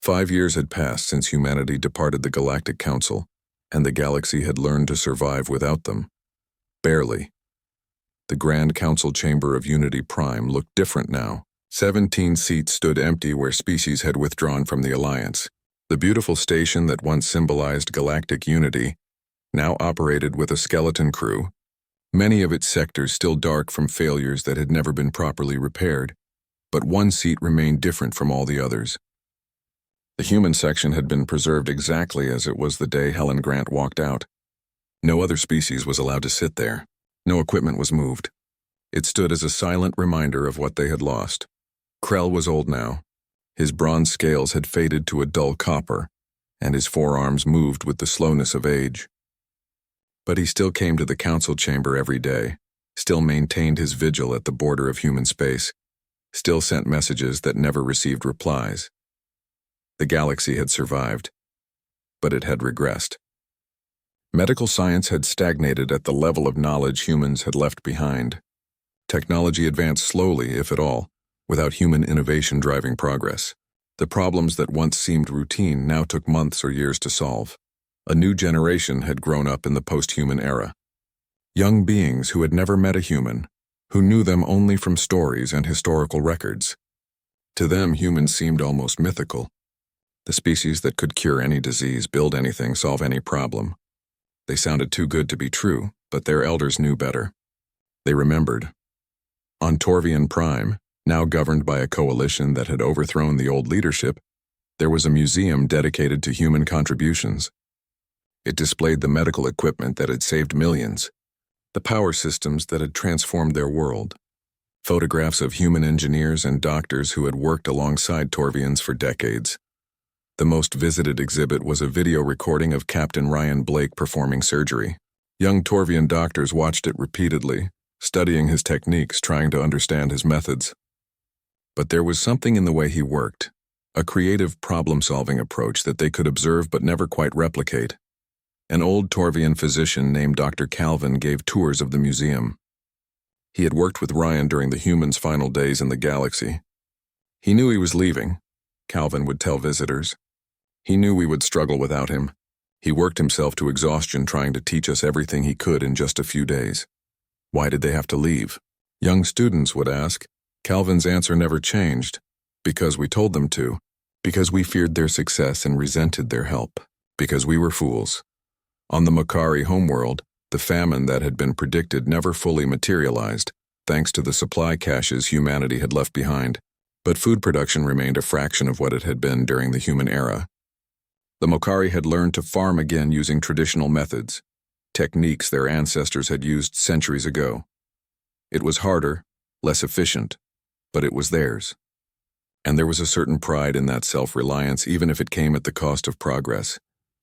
5 years had passed since humanity departed the Galactic Council, and the galaxy had learned to survive without them. Barely. The Grand Council Chamber of Unity Prime looked different now. 17 seats stood empty where species had withdrawn from the Alliance. The beautiful station that once symbolized galactic unity now operated with a skeleton crew, many of its sectors still dark from failures that had never been properly repaired, but one seat remained different from all the others. The human section had been preserved exactly as it was the day Helen Grant walked out. No other species was allowed to sit there. No equipment was moved. It stood as a silent reminder of what they had lost. Krell was old now. His bronze scales had faded to a dull copper, and his forearms moved with the slowness of age. But he still came to the council chamber every day, still maintained his vigil at the border of human space, still sent messages that never received replies. The galaxy had survived, but it had regressed. Medical science had stagnated at the level of knowledge humans had left behind. Technology advanced slowly, if at all, without human innovation driving progress. The problems that once seemed routine now took months or years to solve. A new generation had grown up in the post-human era. Young beings who had never met a human, who knew them only from stories and historical records. To them, humans seemed almost mythical. The species that could cure any disease, build anything, solve any problem. They sounded too good to be true, but their elders knew better. They remembered. On Torvian Prime, now governed by a coalition that had overthrown the old leadership, there was a museum dedicated to human contributions. It displayed the medical equipment that had saved millions, the power systems that had transformed their world, photographs of human engineers and doctors who had worked alongside Torvians for decades. The most visited exhibit was a video recording of Captain Ryan Blake performing surgery. Young Torvian doctors watched it repeatedly, studying his techniques, trying to understand his methods. But there was something in the way he worked, a creative problem-solving approach that they could observe but never quite replicate. An old Torvian physician named Dr. Calvin gave tours of the museum. He had worked with Ryan during the humans' final days in the galaxy. He knew he was leaving, Calvin would tell visitors. He knew we would struggle without him. He worked himself to exhaustion trying to teach us everything he could in just a few days. Why did they have to leave? Young students would ask. Calvin's answer never changed. Because we told them to. Because we feared their success and resented their help. Because we were fools. On the Makari homeworld, the famine that had been predicted never fully materialized, thanks to the supply caches humanity had left behind. But food production remained a fraction of what it had been during the human era. The Makari had learned to farm again using traditional methods, techniques their ancestors had used centuries ago. It was harder, less efficient, but it was theirs. And there was a certain pride in that self-reliance, even if it came at the cost of progress.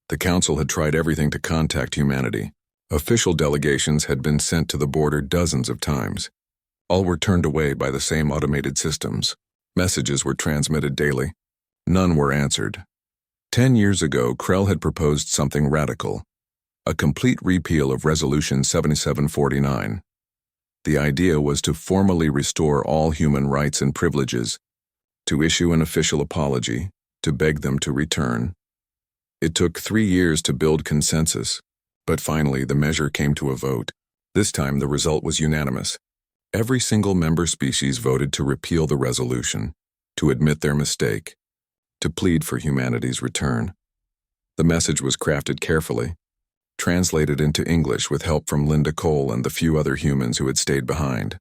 The Council had tried everything to contact humanity. Official delegations had been sent to the border dozens of times. All were turned away by the same automated systems. Messages were transmitted daily. None were answered. 10 years ago, Krell had proposed something radical, a complete repeal of Resolution 7749. The idea was to formally restore all human rights and privileges, to issue an official apology, to beg them to return. It took 3 years to build consensus, but finally the measure came to a vote. This time the result was unanimous. Every single member species voted to repeal the resolution, to admit their mistake, to plead for humanity's return. The message was crafted carefully, translated into English with help from Linda Cole and the few other humans who had stayed behind.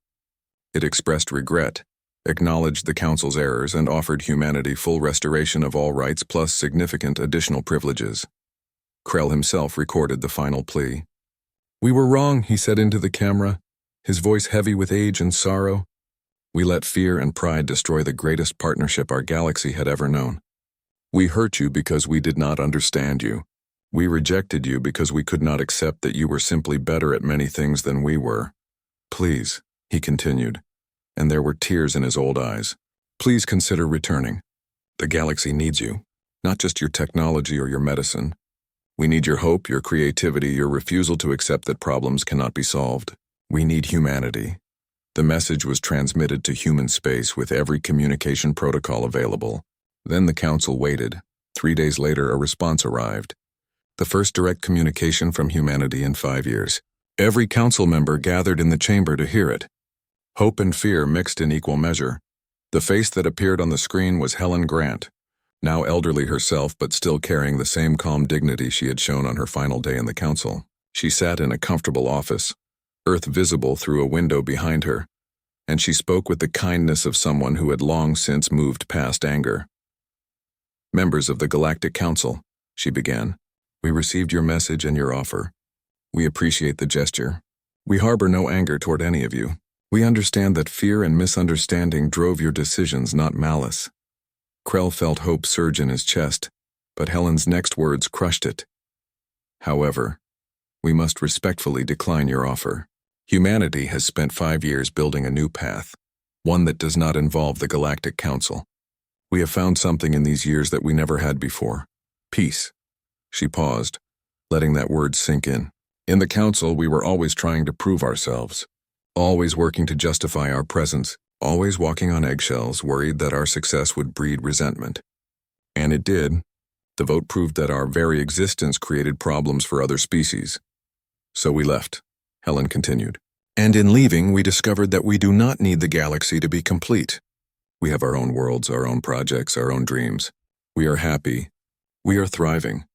It expressed regret, acknowledged the Council's errors, and offered humanity full restoration of all rights plus significant additional privileges. Krell himself recorded the final plea. "We were wrong," he said into the camera, his voice heavy with age and sorrow. "We let fear and pride destroy the greatest partnership our galaxy had ever known. We hurt you because we did not understand you. We rejected you because we could not accept that you were simply better at many things than we were. Please," he continued, and there were tears in his old eyes, "please consider returning. The galaxy needs you, not just your technology or your medicine. We need your hope, your creativity, your refusal to accept that problems cannot be solved. We need humanity." The message was transmitted to human space with every communication protocol available. Then the Council waited, 3 days later, a response arrived. The first direct communication from humanity in 5 years. Every council member gathered in the chamber to hear it. Hope and fear mixed in equal measure. The face that appeared on the screen was Helen Grant, now elderly herself but still carrying the same calm dignity she had shown on her final day in the council. She sat in a comfortable office, Earth visible through a window behind her, and she spoke with the kindness of someone who had long since moved past anger. "Members of the Galactic Council," she began, "we received your message and your offer. We appreciate the gesture. We harbor no anger toward any of you. We understand that fear and misunderstanding drove your decisions, not malice." Krell felt hope surge in his chest, but Helen's next words crushed it. "However, we must respectfully decline your offer. Humanity has spent 5 years building a new path, one that does not involve the Galactic Council. We have found something in these years that we never had before. Peace." She paused, letting that word sink in. "In the Council, we were always trying to prove ourselves, always working to justify our presence, always walking on eggshells, worried that our success would breed resentment. And it did. The vote proved that our very existence created problems for other species. So we left," Helen continued. "And in leaving, we discovered that we do not need the galaxy to be complete. We have our own worlds, our own projects, our own dreams. We are happy. We are thriving.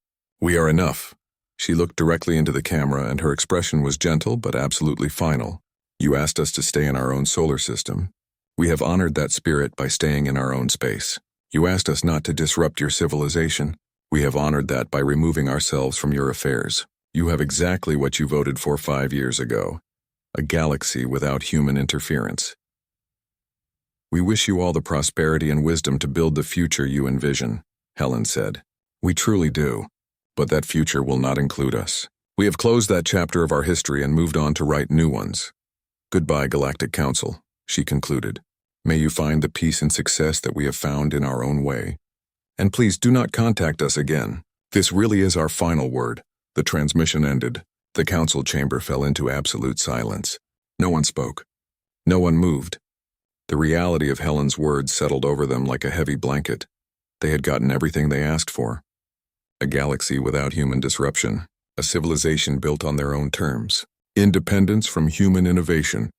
We are enough." She looked directly into the camera, and her expression was gentle but absolutely final. "You asked us to stay in our own solar system. We have honored that spirit by staying in our own space. You asked us not to disrupt your civilization. We have honored that by removing ourselves from your affairs. You have exactly what you voted for 5 years ago, a galaxy without human interference. We wish you all the prosperity and wisdom to build the future you envision," Helen said. "We truly do, but that future will not include us. We have closed that chapter of our history and moved on to write new ones. Goodbye, Galactic Council," she concluded. "May you find the peace and success that we have found in our own way. And please do not contact us again. This really is our final word." The transmission ended. The council chamber fell into absolute silence. No one spoke. No one moved. The reality of Helen's words settled over them like a heavy blanket. They had gotten everything they asked for. A galaxy without human disruption. A civilization built on their own terms. Independence from human innovation.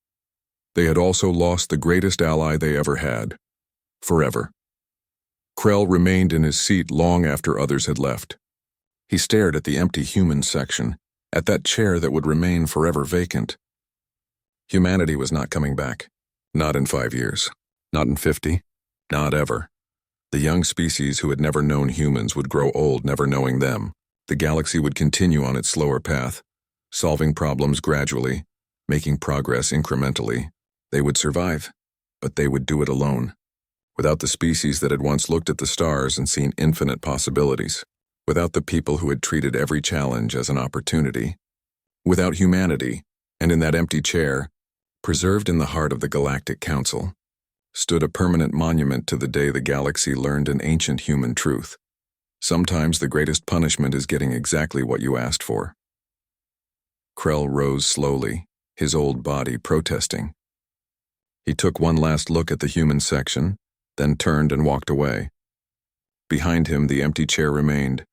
They had also lost the greatest ally they ever had. Forever. Krell remained in his seat long after others had left. He stared at the empty human section, at that chair that would remain forever vacant. Humanity was not coming back. Not in 5 years. Not in 50. Not ever. The young species who had never known humans would grow old never knowing them. The galaxy would continue on its slower path, solving problems gradually, making progress incrementally. They would survive, but they would do it alone, without the species that had once looked at the stars and seen infinite possibilities, without the people who had treated every challenge as an opportunity, without humanity, and in that empty chair, preserved in the heart of the Galactic Council, stood a permanent monument to the day the galaxy learned an ancient human truth. Sometimes the greatest punishment is getting exactly what you asked for. Krell rose slowly, his old body protesting. He took one last look at the human section, then turned and walked away. Behind him, the empty chair remained,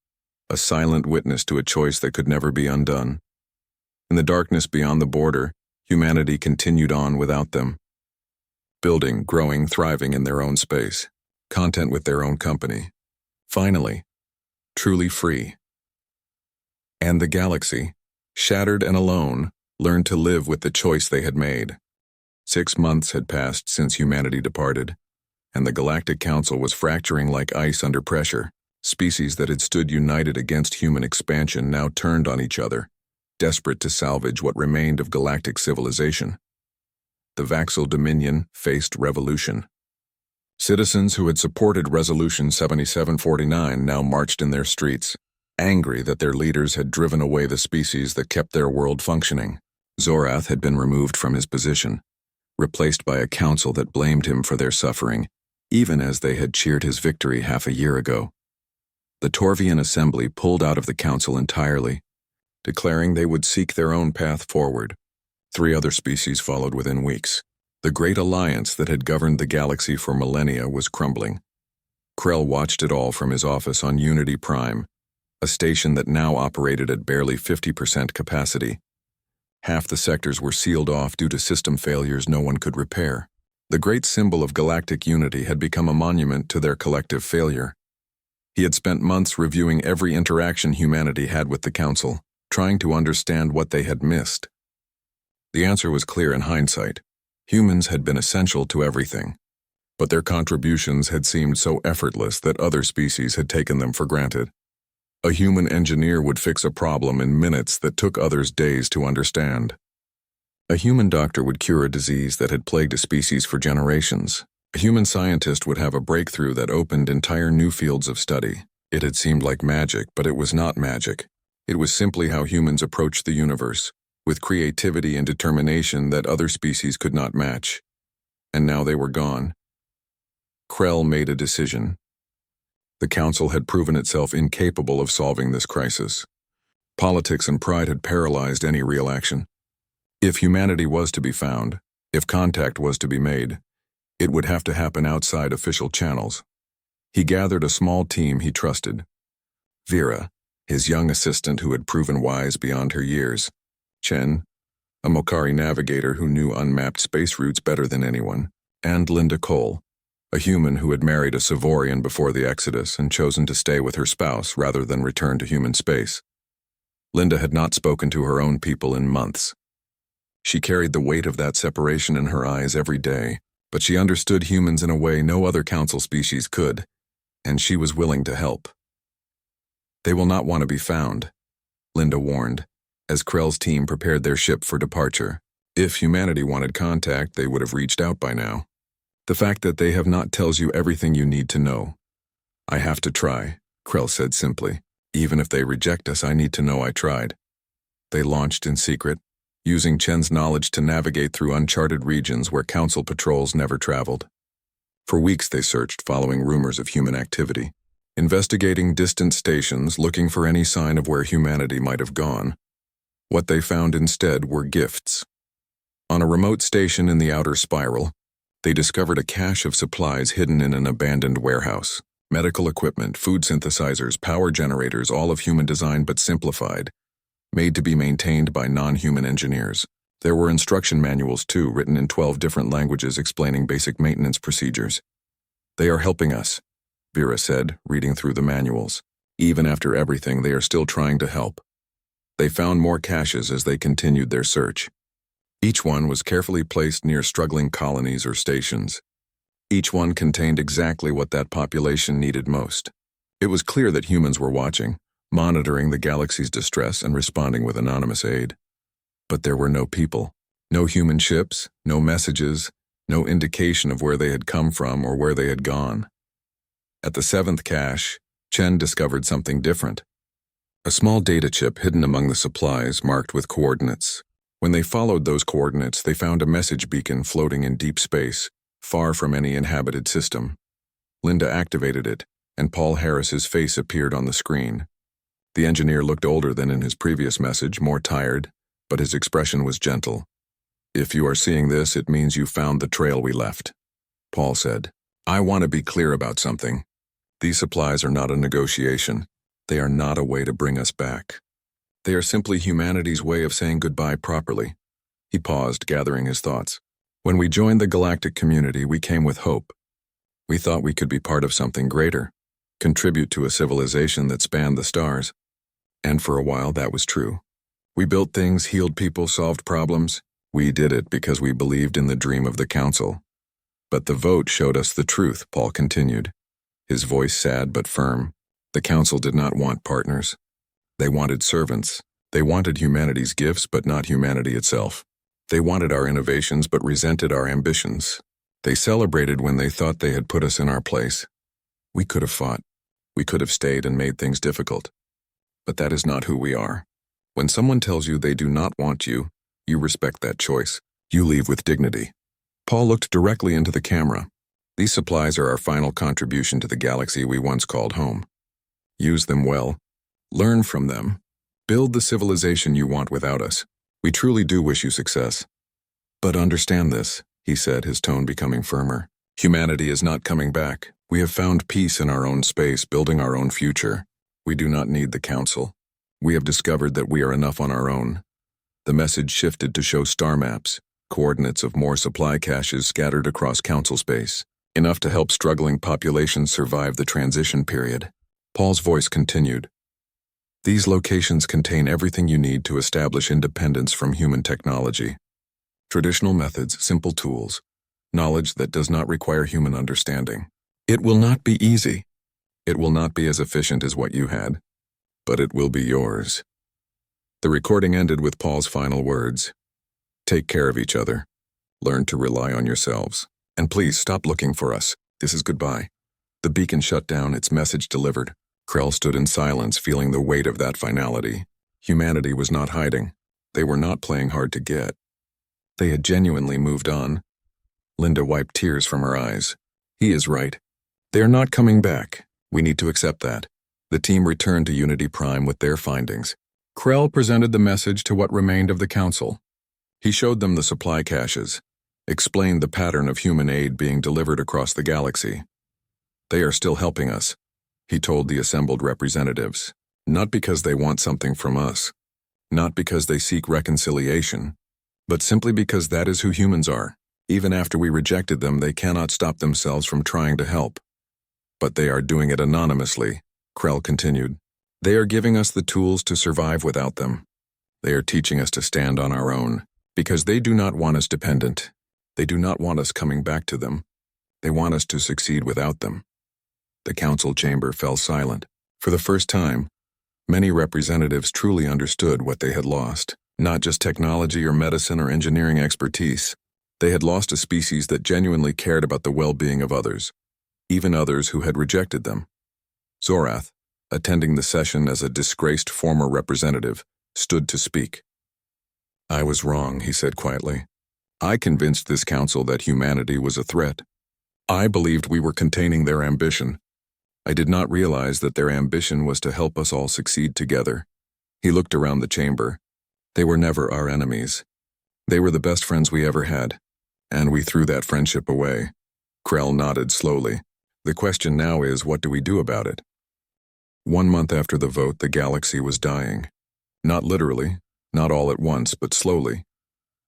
a silent witness to a choice that could never be undone. In the darkness beyond the border, humanity continued on without them. Building, growing, thriving in their own space, content with their own company. Finally, truly free. And the galaxy, shattered and alone, learned to live with the choice they had made. 6 months had passed since humanity departed, and the Galactic Council was fracturing like ice under pressure. Species that had stood united against human expansion now turned on each other, desperate to salvage what remained of galactic civilization. The Vaxel Dominion faced revolution. Citizens who had supported Resolution 7749 now marched in their streets, angry that their leaders had driven away the species that kept their world functioning. Zorath had been removed from his position, replaced by a council that blamed him for their suffering, even as they had cheered his victory half a year ago. The Torvian Assembly pulled out of the council entirely, declaring they would seek their own path forward. 3 other species followed within weeks. The great alliance that had governed the galaxy for millennia was crumbling. Krell watched it all from his office on Unity Prime, a station that now operated at barely 50% capacity. Half the sectors were sealed off due to system failures no one could repair. The great symbol of galactic unity had become a monument to their collective failure. He had spent months reviewing every interaction humanity had with the Council, trying to understand what they had missed. The answer was clear in hindsight. Humans had been essential to everything, but their contributions had seemed so effortless that other species had taken them for granted. A human engineer would fix a problem in minutes that took others days to understand. A human doctor would cure a disease that had plagued a species for generations. A human scientist would have a breakthrough that opened entire new fields of study. It had seemed like magic, but it was not magic. It was simply how humans approached the universe, with creativity and determination that other species could not match. And now they were gone. Krell made a decision. The Council had proven itself incapable of solving this crisis. Politics and pride had paralyzed any real action. If humanity was to be found, if contact was to be made, it would have to happen outside official channels. He gathered a small team he trusted. Vera, his young assistant who had proven wise beyond her years. Chen, a Mokari navigator who knew unmapped space routes better than anyone. And Linda Cole, a human who had married a Savorian before the Exodus and chosen to stay with her spouse rather than return to human space. Linda had not spoken to her own people in months. She carried the weight of that separation in her eyes every day, but she understood humans in a way no other Council species could, and she was willing to help. They will not want to be found, Linda warned, as Krell's team prepared their ship for departure. If humanity wanted contact, they would have reached out by now. The fact that they have not tells you everything you need to know. I have to try, Krell said simply. Even if they reject us, I need to know I tried. They launched in secret, using Chen's knowledge to navigate through uncharted regions where Council patrols never traveled. For weeks they searched, following rumors of human activity, investigating distant stations, looking for any sign of where humanity might have gone. What they found instead were gifts. On a remote station in the outer spiral, they discovered a cache of supplies hidden in an abandoned warehouse. Medical equipment, food synthesizers, power generators, all of human design but simplified, made to be maintained by non-human engineers. There were instruction manuals too, written in 12 different languages explaining basic maintenance procedures. They are helping us, Vera said, reading through the manuals. Even after everything, they are still trying to help. They found more caches as they continued their search. Each one was carefully placed near struggling colonies or stations. Each one contained exactly what that population needed most. It was clear that humans were watching, monitoring the galaxy's distress and responding with anonymous aid. But there were no people, no human ships, no messages, no indication of where they had come from or where they had gone. At the 7th cache, Chen discovered something different. A small data chip hidden among the supplies marked with coordinates. When they followed those coordinates, they found a message beacon floating in deep space, far from any inhabited system. Linda activated it, and Paul Harris's face appeared on the screen. The engineer looked older than in his previous message, more tired, but his expression was gentle. If you are seeing this, it means you found the trail we left, Paul said. I want to be clear about something. These supplies are not a negotiation. They are not a way to bring us back. They are simply humanity's way of saying goodbye properly. He paused, gathering his thoughts. When we joined the galactic community, we came with hope. We thought we could be part of something greater, contribute to a civilization that spanned the stars. And for a while, that was true. We built things, healed people, solved problems. We did it because we believed in the dream of the Council. But the vote showed us the truth, Paul continued, his voice sad but firm. The Council did not want partners. They wanted servants. They wanted humanity's gifts, but not humanity itself. They wanted our innovations, but resented our ambitions. They celebrated when they thought they had put us in our place. We could have fought. We could have stayed and made things difficult. But that is not who we are. When someone tells you they do not want you, you respect that choice. You leave with dignity. Paul looked directly into the camera. These supplies are our final contribution to the galaxy we once called home. Use them well. Learn from them. Build the civilization you want without us. We truly do wish you success. But understand this, he said, his tone becoming firmer. Humanity is not coming back. We have found peace in our own space, building our own future. We do not need the council. We have discovered that we are enough on our own. The message shifted to show star maps, coordinates of more supply caches scattered across council space, enough to help struggling populations survive the transition period. Paul's voice continued. These locations contain everything you need to establish independence from human technology. Traditional methods, simple tools, knowledge that does not require human understanding. It will not be easy. It will not be as efficient as what you had, but it will be yours. The recording ended with Paul's final words. Take care of each other. Learn to rely on yourselves. And please stop looking for us. This is goodbye. The beacon shut down, its message delivered. Krell stood in silence, feeling the weight of that finality. Humanity was not hiding. They were not playing hard to get. They had genuinely moved on. Linda wiped tears from her eyes. He is right. They are not coming back. We need to accept that. The team returned to Unity Prime with their findings. Krell presented the message to what remained of the council. He showed them the supply caches, explained the pattern of human aid being delivered across the galaxy. They are still helping us, he told the assembled representatives, not because they want something from us, not because they seek reconciliation, but simply because that is who humans are. Even after we rejected them, they cannot stop themselves from trying to help. But they are doing it anonymously, Krell continued. They are giving us the tools to survive without them. They are teaching us to stand on our own, because they do not want us dependent. They do not want us coming back to them. They want us to succeed without them. The council chamber fell silent. For the first time, many representatives truly understood what they had lost. Not just technology or medicine or engineering expertise. They had lost a species that genuinely cared about the well-being of others, even others who had rejected them. Zorath, attending the session as a disgraced former representative, stood to speak. I was wrong, he said quietly. I convinced this council that humanity was a threat. I believed we were containing their ambition. I did not realize that their ambition was to help us all succeed together. He looked around the chamber. They were never our enemies. They were the best friends we ever had, and we threw that friendship away. Krell nodded slowly. The question now is, what do we do about it? 1 month after the vote, the galaxy was dying. Not literally, not all at once, but slowly.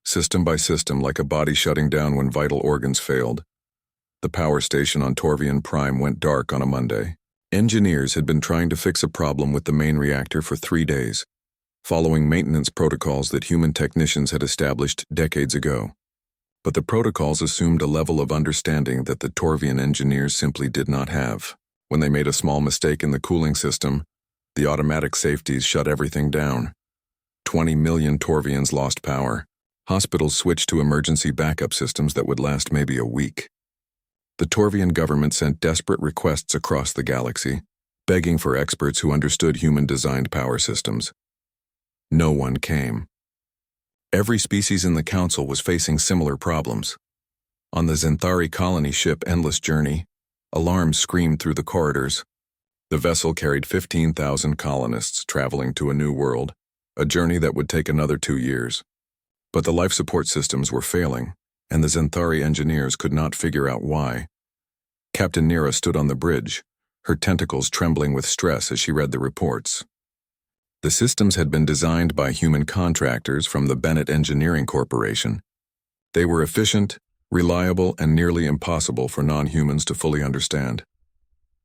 System by system, like a body shutting down when vital organs failed. The power station on Torvian Prime went dark on a Monday. Engineers had been trying to fix a problem with the main reactor for 3 days, following maintenance protocols that human technicians had established decades ago. But the protocols assumed a level of understanding that the Torvian engineers simply did not have. When they made a small mistake in the cooling system, the automatic safeties shut everything down. 20 million Torvians lost power. Hospitals switched to emergency backup systems that would last maybe a week. The Torvian government sent desperate requests across the galaxy, begging for experts who understood human-designed power systems. No one came. Every species in the council was facing similar problems. On the Zenthari colony ship Endless Journey, alarms screamed through the corridors. The vessel carried 15,000 colonists traveling to a new world, a journey that would take another 2 years. But the life support systems were failing, and the Zenthari engineers could not figure out why. Captain Nira stood on the bridge, her tentacles trembling with stress as she read the reports. The systems had been designed by human contractors from the Bennett Engineering Corporation. They were efficient, reliable, and nearly impossible for non-humans to fully understand.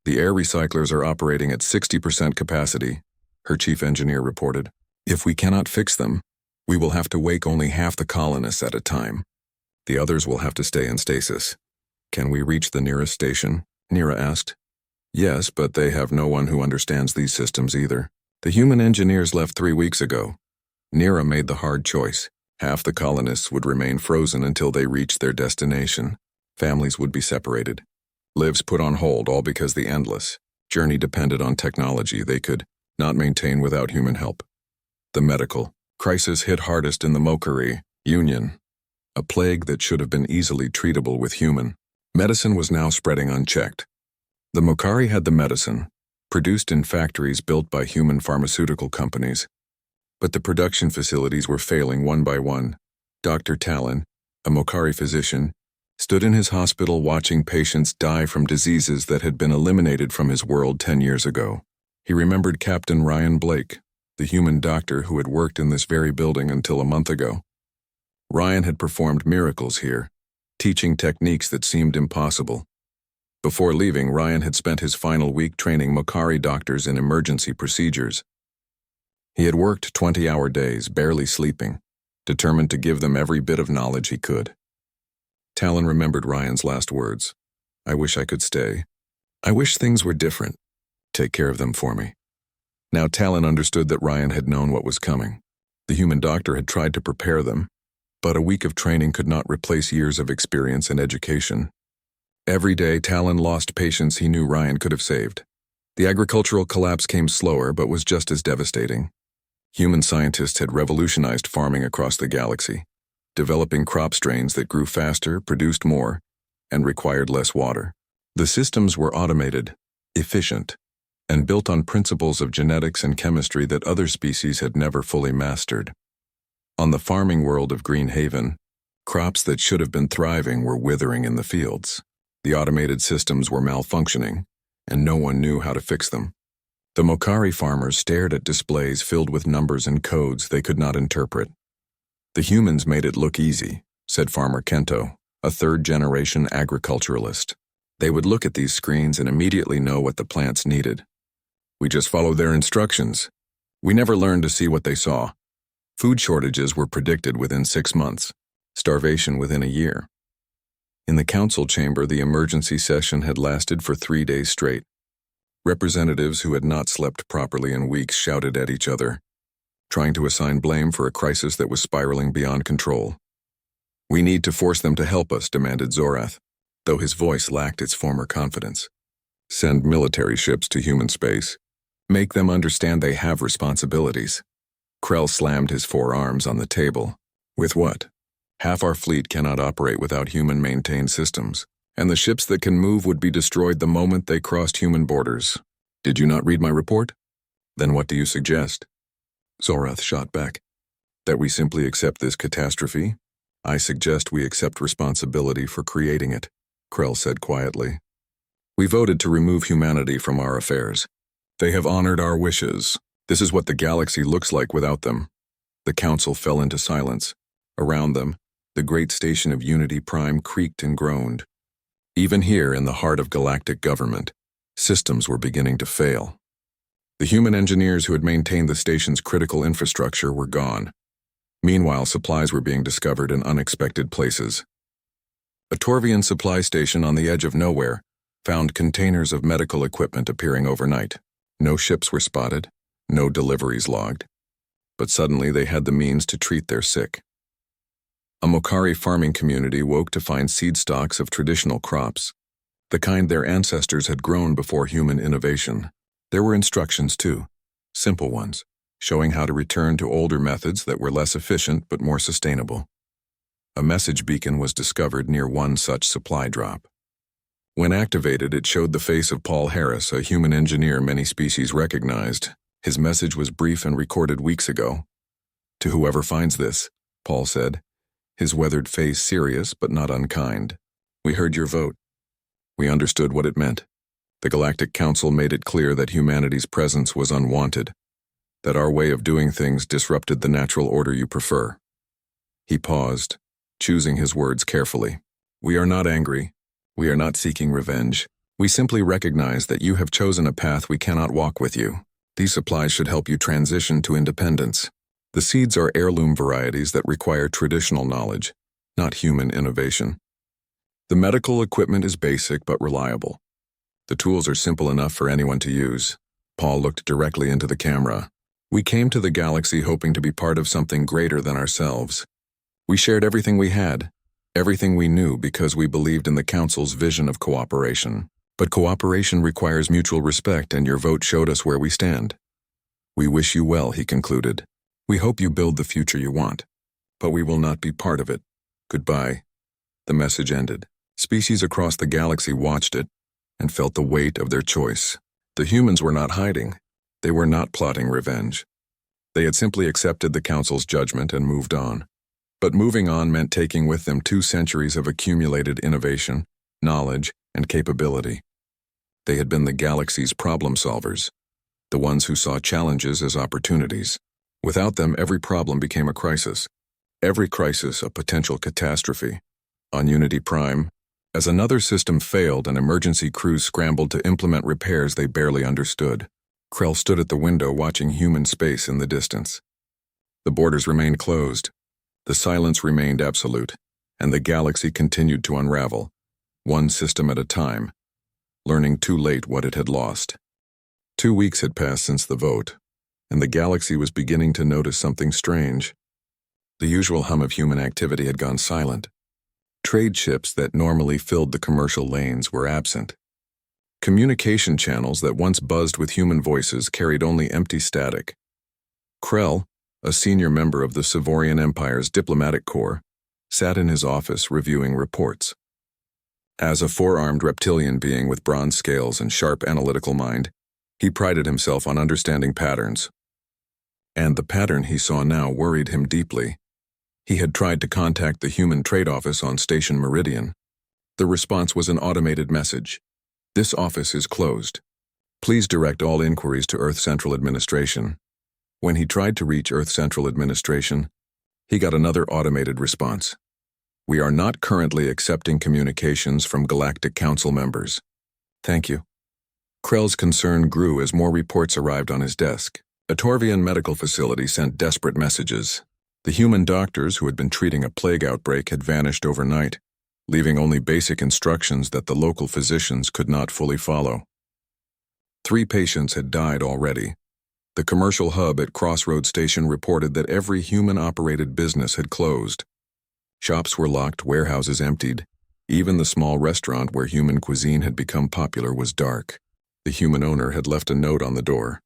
The air recyclers are operating at 60% capacity, her chief engineer reported. If we cannot fix them, we will have to wake only half the colonists at a time. The others will have to stay in stasis. Can we reach the nearest station? Nira asked. Yes, but they have no one who understands these systems either. The human engineers left 3 weeks ago. Nira made the hard choice. Half the colonists would remain frozen until they reached their destination. Families would be separated. Lives put on hold, all because the Endless Journey depended on technology they could not maintain without human help. The medical crisis hit hardest in the Mokari Union, a plague that should have been easily treatable with human medicine was now spreading unchecked. The Mokari had the medicine, produced in factories built by human pharmaceutical companies, but the production facilities were failing one by one. Dr. Talon, a Mokari physician, stood in his hospital watching patients die from diseases that had been eliminated from his world 10 years ago. He remembered Captain Ryan Blake, the human doctor who had worked in this very building until a month ago. Ryan had performed miracles here, teaching techniques that seemed impossible. Before leaving, Ryan had spent his final week training Makari doctors in emergency procedures. He had worked 20-hour days, barely sleeping, determined to give them every bit of knowledge he could. Talon remembered Ryan's last words. "I wish I could stay. I wish things were different. Take care of them for me." Now Talon understood that Ryan had known what was coming. The human doctor had tried to prepare them, but a week of training could not replace years of experience and education. Every day, Talon lost patients he knew Ryan could have saved. The agricultural collapse came slower, but was just as devastating. Human scientists had revolutionized farming across the galaxy, developing crop strains that grew faster, produced more, and required less water. The systems were automated, efficient, and built on principles of genetics and chemistry that other species had never fully mastered. On the farming world of Green Haven, crops that should have been thriving were withering in the fields. The automated systems were malfunctioning, and no one knew how to fix them. The Mokari farmers stared at displays filled with numbers and codes they could not interpret. "The humans made it look easy," said Farmer Kento, a third-generation agriculturalist. "They would look at these screens and immediately know what the plants needed. We just followed their instructions. We never learned to see what they saw. Food shortages were predicted within 6 months, starvation within a year." In the council chamber, the emergency session had lasted for 3 days straight. Representatives who had not slept properly in weeks shouted at each other, trying to assign blame for a crisis that was spiraling beyond control. "We need to force them to help us," demanded Zorath, though his voice lacked its former confidence. "Send military ships to human space. Make them understand they have responsibilities." Krell slammed his forearms on the table. "With what? Half our fleet cannot operate without human-maintained systems, and the ships that can move would be destroyed the moment they crossed human borders. Did you not read my report? Then what do you suggest?" Zorath shot back. "That we simply accept this catastrophe? I suggest we accept responsibility for creating it," Krell said quietly. "We voted to remove humanity from our affairs. They have honored our wishes. This is what the galaxy looks like without them." The council fell into silence. Around them, the great station of Unity Prime creaked and groaned. Even here, in the heart of galactic government, systems were beginning to fail. The human engineers who had maintained the station's critical infrastructure were gone. Meanwhile, supplies were being discovered in unexpected places. A Torvian supply station on the edge of nowhere found containers of medical equipment appearing overnight. No ships were spotted, no deliveries logged. But suddenly they had the means to treat their sick. A Mokari farming community woke to find seed stocks of traditional crops, the kind their ancestors had grown before human innovation. There were instructions too, simple ones, showing how to return to older methods that were less efficient but more sustainable. A message beacon was discovered near one such supply drop. When activated, it showed the face of Paul Harris, a human engineer many species recognized. His message was brief and recorded weeks ago. "To whoever finds this," Paul said, his weathered face serious but not unkind. "We heard your vote. We understood what it meant. The Galactic Council made it clear that humanity's presence was unwanted, that our way of doing things disrupted the natural order you prefer." He paused, choosing his words carefully. "We are not angry. We are not seeking revenge. We simply recognize that you have chosen a path we cannot walk with you. These supplies should help you transition to independence. The seeds are heirloom varieties that require traditional knowledge, not human innovation. The medical equipment is basic but reliable. The tools are simple enough for anyone to use." Paul looked directly into the camera. "We came to the galaxy hoping to be part of something greater than ourselves. We shared everything we had, everything we knew, because we believed in the Council's vision of cooperation. But cooperation requires mutual respect, and your vote showed us where we stand. We wish you well," he concluded. "We hope you build the future you want, but we will not be part of it. Goodbye." The message ended. Species across the galaxy watched it and felt the weight of their choice. The humans were not hiding. They were not plotting revenge. They had simply accepted the Council's judgment and moved on. But moving on meant taking with them 2 centuries of accumulated innovation, knowledge, and capability. They had been the galaxy's problem solvers, the ones who saw challenges as opportunities. Without them, every problem became a crisis. Every crisis a potential catastrophe. On Unity Prime, as another system failed and emergency crews scrambled to implement repairs they barely understood, Krell stood at the window watching human space in the distance. The borders remained closed. The silence remained absolute, and the galaxy continued to unravel, one system at a time, learning too late what it had lost. 2 weeks had passed since the vote, and the galaxy was beginning to notice something strange. The usual hum of human activity had gone silent. Trade ships that normally filled the commercial lanes were absent. Communication channels that once buzzed with human voices carried only empty static. Krell, a senior member of the Savorian Empire's diplomatic corps, sat in his office reviewing reports. As a 4-armed reptilian being with bronze scales and sharp analytical mind, he prided himself on understanding patterns. And the pattern he saw now worried him deeply. He had tried to contact the Human Trade Office on Station Meridian. The response was an automated message. "This office is closed. Please direct all inquiries to Earth Central Administration." When he tried to reach Earth Central Administration, he got another automated response. "We are not currently accepting communications from Galactic Council members. Thank you." Krell's concern grew as more reports arrived on his desk. A Torvian medical facility sent desperate messages. The human doctors who had been treating a plague outbreak had vanished overnight, leaving only basic instructions that the local physicians could not fully follow. 3 patients had died already. The commercial hub at Crossroads Station reported that every human-operated business had closed. Shops were locked, warehouses emptied. Even the small restaurant where human cuisine had become popular was dark. The human owner had left a note on the door.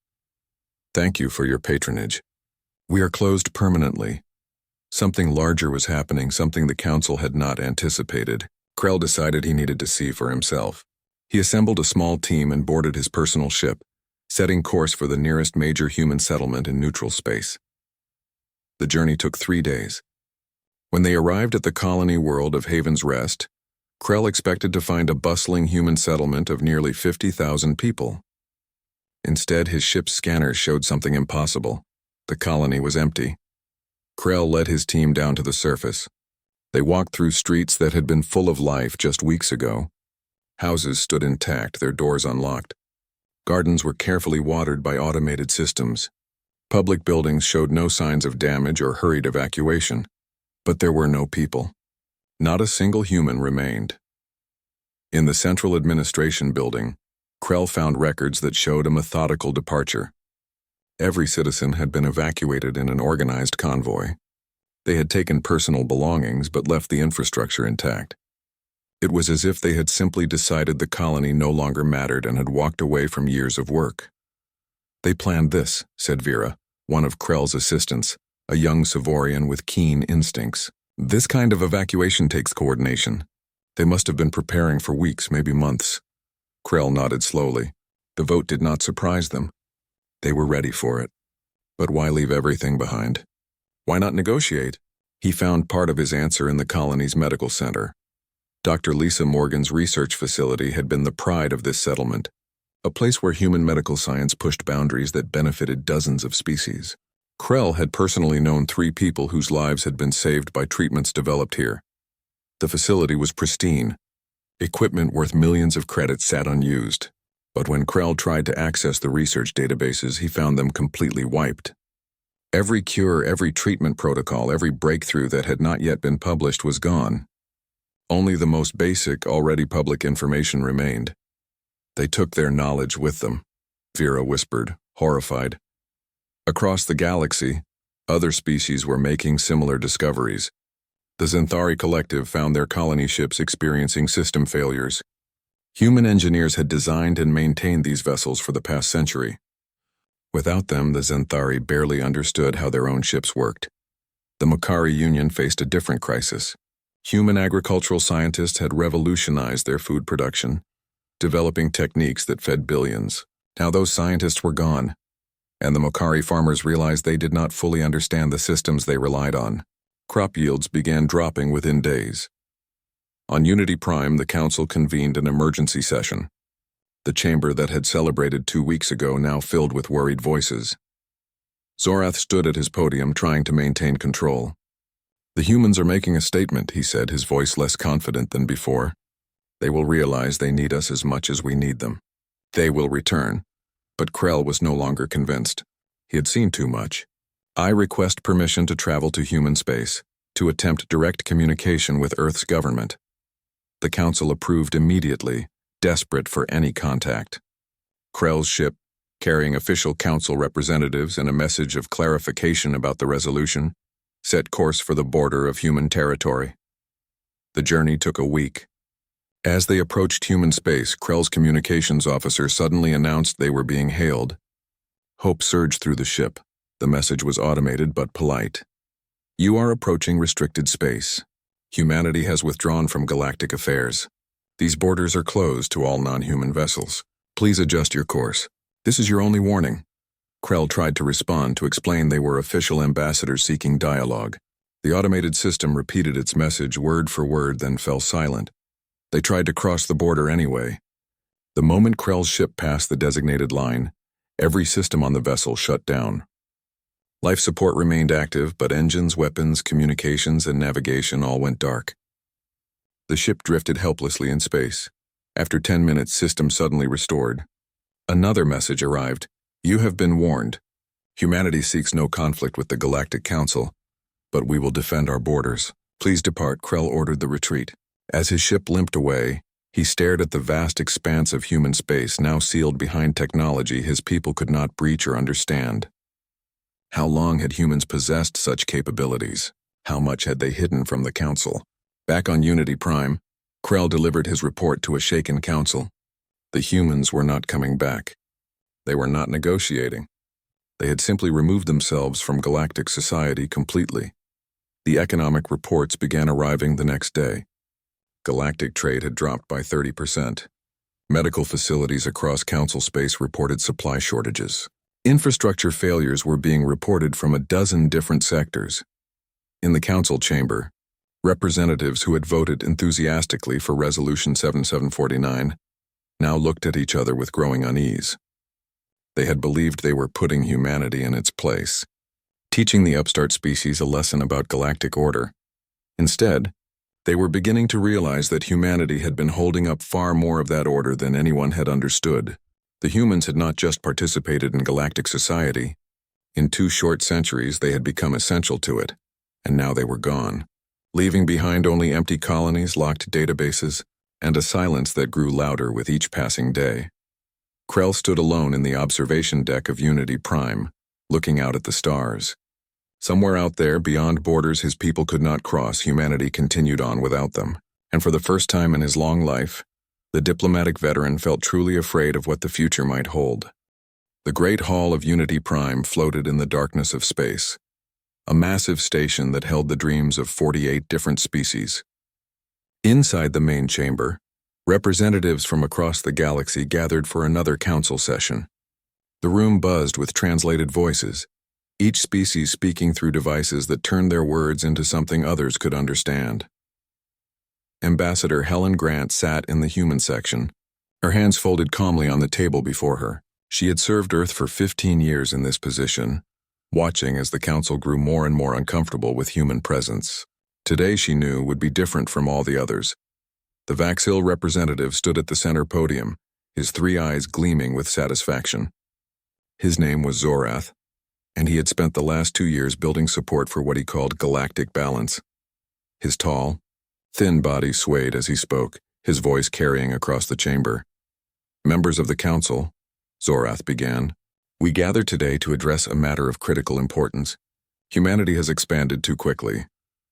"Thank you for your patronage. We are closed permanently." Something larger was happening, something the council had not anticipated. Krell decided he needed to see for himself. He assembled a small team and boarded his personal ship, setting course for the nearest major human settlement in neutral space. The journey took 3 days. When they arrived at the colony world of Haven's Rest, Krell expected to find a bustling human settlement of nearly 50,000 people. Instead, his ship's scanners showed something impossible. The colony was empty. Krell led his team down to the surface. They walked through streets that had been full of life just weeks ago. Houses stood intact, their doors unlocked. Gardens were carefully watered by automated systems. Public buildings showed no signs of damage or hurried evacuation. But there were no people. Not a single human remained. In the Central Administration Building, Krell found records that showed a methodical departure. Every citizen had been evacuated in an organized convoy. They had taken personal belongings but left the infrastructure intact. It was as if they had simply decided the colony no longer mattered and had walked away from years of work. "They planned this," said Vera, one of Krell's assistants, a young Savorian with keen instincts. "This kind of evacuation takes coordination. They must have been preparing for weeks, maybe months." Krell nodded slowly. The vote did not surprise them. They were ready for it. But why leave everything behind? Why not negotiate? He found part of his answer in the colony's medical center. Dr. Lisa Morgan's research facility had been the pride of this settlement, a place where human medical science pushed boundaries that benefited dozens of species. Krell had personally known 3 people whose lives had been saved by treatments developed here. The facility was pristine. Equipment worth millions of credits sat unused. But when Krell tried to access the research databases, he found them completely wiped. Every cure, every treatment protocol, every breakthrough that had not yet been published was gone. Only the most basic, already public information remained. "They took their knowledge with them," Vera whispered, horrified. Across the galaxy, other species were making similar discoveries. The Zenthari Collective found their colony ships experiencing system failures. Human engineers had designed and maintained these vessels for the past century. Without them, the Zenthari barely understood how their own ships worked. The Makari Union faced a different crisis. Human agricultural scientists had revolutionized their food production, developing techniques that fed billions. Now those scientists were gone, and the Makari farmers realized they did not fully understand the systems they relied on. Crop yields began dropping within days. On Unity Prime, the Council convened an emergency session. The chamber that had celebrated 2 weeks ago now filled with worried voices. Zorath stood at his podium trying to maintain control. "The humans are making a statement," he said, his voice less confident than before. "They will realize they need us as much as we need them. They will return." But Krell was no longer convinced. He had seen too much. "I request permission to travel to human space, to attempt direct communication with Earth's government." The Council approved immediately, desperate for any contact. Krell's ship, carrying official Council representatives and a message of clarification about the resolution, set course for the border of human territory. The journey took a week. As they approached human space, Krell's communications officer suddenly announced they were being hailed. Hope surged through the ship. The message was automated but polite. "You are approaching restricted space. Humanity has withdrawn from galactic affairs. These borders are closed to all non-human vessels. Please adjust your course. This is your only warning." Krell tried to respond to explain they were official ambassadors seeking dialogue. The automated system repeated its message word for word, then fell silent. They tried to cross the border anyway. The moment Krell's ship passed the designated line, every system on the vessel shut down. Life support remained active, but engines, weapons, communications, and navigation all went dark. The ship drifted helplessly in space. After 10 minutes, system suddenly restored. Another message arrived. "You have been warned. Humanity seeks no conflict with the Galactic Council, but we will defend our borders. Please depart." Krell ordered the retreat. As his ship limped away, he stared at the vast expanse of human space now sealed behind technology his people could not breach or understand. How long had humans possessed such capabilities? How much had they hidden from the Council? Back on Unity Prime, Krell delivered his report to a shaken Council. The humans were not coming back. They were not negotiating. They had simply removed themselves from galactic society completely. The economic reports began arriving the next day. Galactic trade had dropped by 30%. Medical facilities across Council space reported supply shortages. Infrastructure failures were being reported from a dozen different sectors. In the Council chamber, representatives who had voted enthusiastically for Resolution 7749 now looked at each other with growing unease. They had believed they were putting humanity in its place, teaching the upstart species a lesson about galactic order. Instead, they were beginning to realize that humanity had been holding up far more of that order than anyone had understood. The humans had not just participated in galactic society. In 2 short centuries, they had become essential to it, and now they were gone, leaving behind only empty colonies, locked databases, and a silence that grew louder with each passing day. Krell stood alone in the observation deck of Unity Prime, looking out at the stars. Somewhere out there, beyond borders his people could not cross, humanity continued on without them. And for the first time in his long life, the diplomatic veteran felt truly afraid of what the future might hold. The Great Hall of Unity Prime floated in the darkness of space, a massive station that held the dreams of 48 different species. Inside the main chamber, representatives from across the galaxy gathered for another council session. The room buzzed with translated voices, each species speaking through devices that turned their words into something others could understand. Ambassador Helen Grant sat in the human section, her hands folded calmly on the table before her. She had served Earth for 15 years in this position, watching as the council grew more and more uncomfortable with human presence. Today, she knew, would be different from all the others. The Vaxil representative stood at the center podium, his 3 eyes gleaming with satisfaction. His name was Zorath, and he had spent the last 2 years building support for what he called galactic balance. His tall, thin body swayed as he spoke, his voice carrying across the chamber. "Members of the council," Zorath began, "we gather today to address a matter of critical importance. Humanity has expanded too quickly,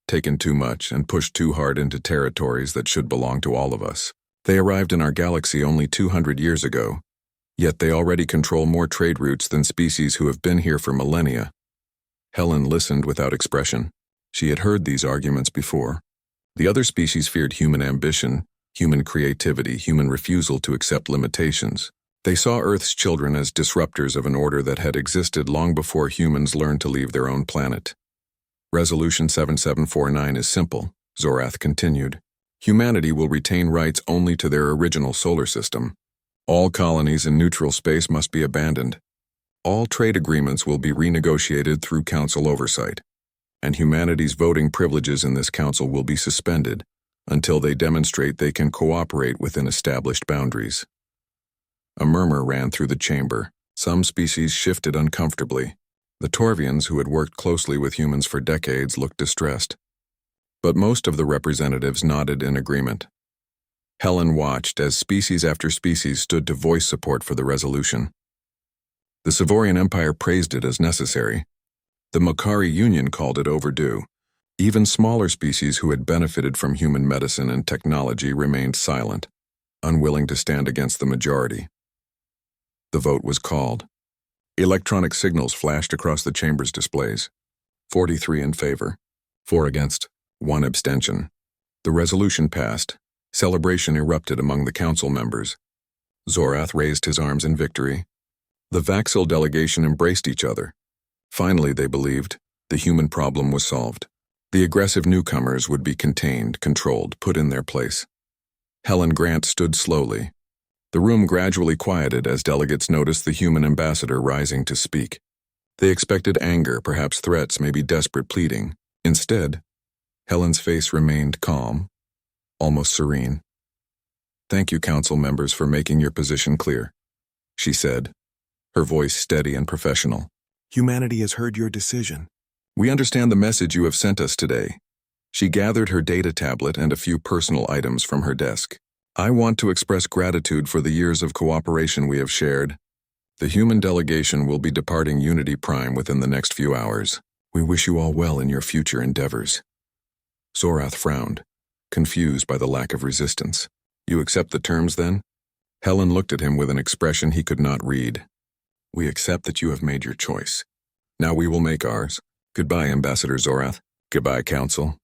taken too much, and pushed too hard into territories that should belong to all of us. They arrived in our galaxy only 200 years ago, yet they already control more trade routes than species who have been here for millennia." Helen listened without expression. She had heard these arguments before. The other species feared human ambition, human creativity, human refusal to accept limitations. They saw Earth's children as disruptors of an order that had existed long before humans learned to leave their own planet. Resolution 7749 is simple, Zorath continued. Humanity will retain rights only to their original solar system. All colonies in neutral space must be abandoned. All trade agreements will be renegotiated through council oversight, and humanity's voting privileges in this council will be suspended until they demonstrate they can cooperate within established boundaries. A murmur ran through the chamber. Some species shifted uncomfortably. The Torvians, who had worked closely with humans for decades, looked distressed. But most of the representatives nodded in agreement. Helen watched as species after species stood to voice support for the resolution. The Savorian Empire praised it as necessary. The Makari Union called it overdue. Even smaller species who had benefited from human medicine and technology remained silent, unwilling to stand against the majority. The vote was called. Electronic signals flashed across the chamber's displays. 43 in favor, 4 against, 1 abstention. The resolution passed. Celebration erupted among the council members. Zorath raised his arms in victory. The Vaxil delegation embraced each other. Finally, they believed, the human problem was solved. The aggressive newcomers would be contained, controlled, put in their place. Helen Grant stood slowly. The room gradually quieted as delegates noticed the human ambassador rising to speak. They expected anger, perhaps threats, maybe desperate pleading. Instead, Helen's face remained calm, almost serene. "Thank you, council members, for making your position clear," she said, her voice steady and professional. "Humanity has heard your decision. We understand the message you have sent us today." She gathered her data tablet and a few personal items from her desk. "I want to express gratitude for the years of cooperation we have shared. The human delegation will be departing Unity Prime within the next few hours. We wish you all well in your future endeavors." Zorath frowned, confused by the lack of resistance. "You accept the terms, then?" Helen looked at him with an expression he could not read. "We accept that you have made your choice. Now we will make ours. Goodbye, Ambassador Zorath. Goodbye, Council."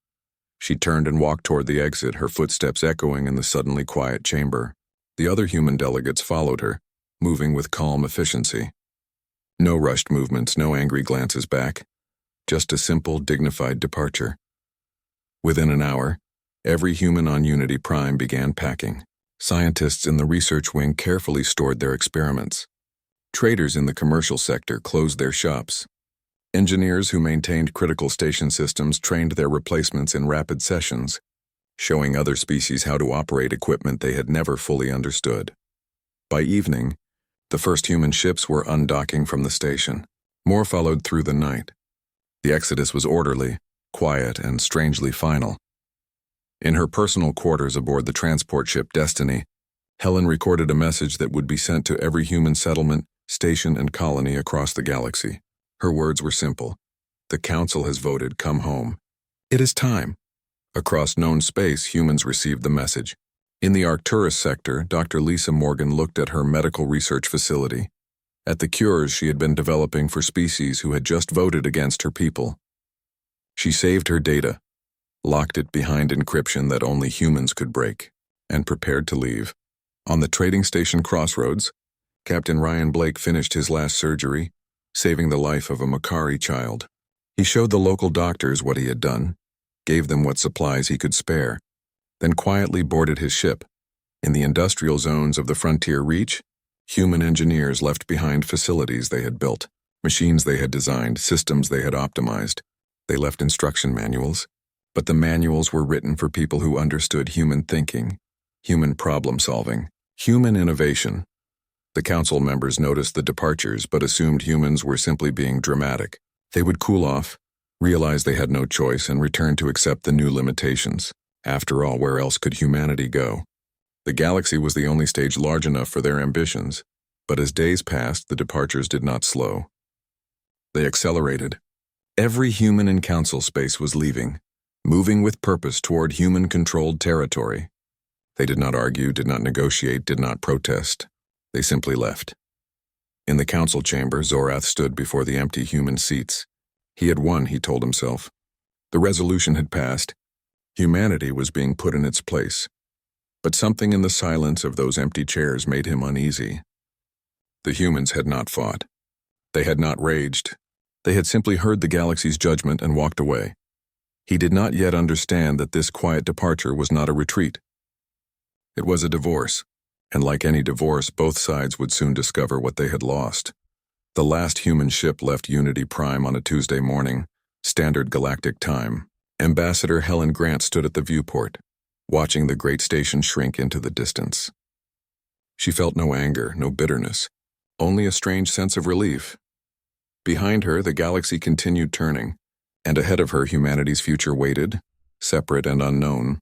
She turned and walked toward the exit, her footsteps echoing in the suddenly quiet chamber. The other human delegates followed her, moving with calm efficiency. No rushed movements, no angry glances back. Just a simple, dignified departure. Within an hour, every human on Unity Prime began packing. Scientists in the research wing carefully stored their experiments. Traders in the commercial sector closed their shops. Engineers who maintained critical station systems trained their replacements in rapid sessions, showing other species how to operate equipment they had never fully understood. By evening, the first human ships were undocking from the station. More followed through the night. The exodus was orderly, quiet, and strangely final. In her personal quarters aboard the transport ship Destiny, Helen recorded a message that would be sent to every human settlement, station, and colony across the galaxy. Her words were simple. "The Council has voted, come home. It is time." Across known space, humans received the message. In the Arcturus sector, Dr. Lisa Morgan looked at her medical research facility, at the cures she had been developing for species who had just voted against her people. She saved her data, locked it behind encryption that only humans could break, and prepared to leave. On the trading station Crossroads, Captain Ryan Blake finished his last surgery, saving the life of a Makari child. He showed the local doctors what he had done, gave them what supplies he could spare, then quietly boarded his ship. In the industrial zones of the Frontier Reach, human engineers left behind facilities they had built, machines they had designed, systems they had optimized. They left instruction manuals, but the manuals were written for people who understood human thinking, human problem-solving, human innovation. The council members noticed the departures but assumed humans were simply being dramatic. They would cool off, realize they had no choice, and return to accept the new limitations. After all, where else could humanity go? The galaxy was the only stage large enough for their ambitions, but as days passed, the departures did not slow. They accelerated. Every human in council space was leaving, moving with purpose toward human-controlled territory. They did not argue, did not negotiate, did not protest. They simply left. In the council chamber, Zorath stood before the empty human seats. He had won, he told himself. The resolution had passed. Humanity was being put in its place. But something in the silence of those empty chairs made him uneasy. The humans had not fought. They had not raged. They had simply heard the galaxy's judgment and walked away. He did not yet understand that this quiet departure was not a retreat. It was a divorce, and like any divorce, both sides would soon discover what they had lost. The last human ship left Unity Prime on a Tuesday morning, standard galactic time. Ambassador Helen Grant stood at the viewport, watching the great station shrink into the distance. She felt no anger, no bitterness, only a strange sense of relief. Behind her, the galaxy continued turning, and ahead of her, humanity's future waited, separate and unknown,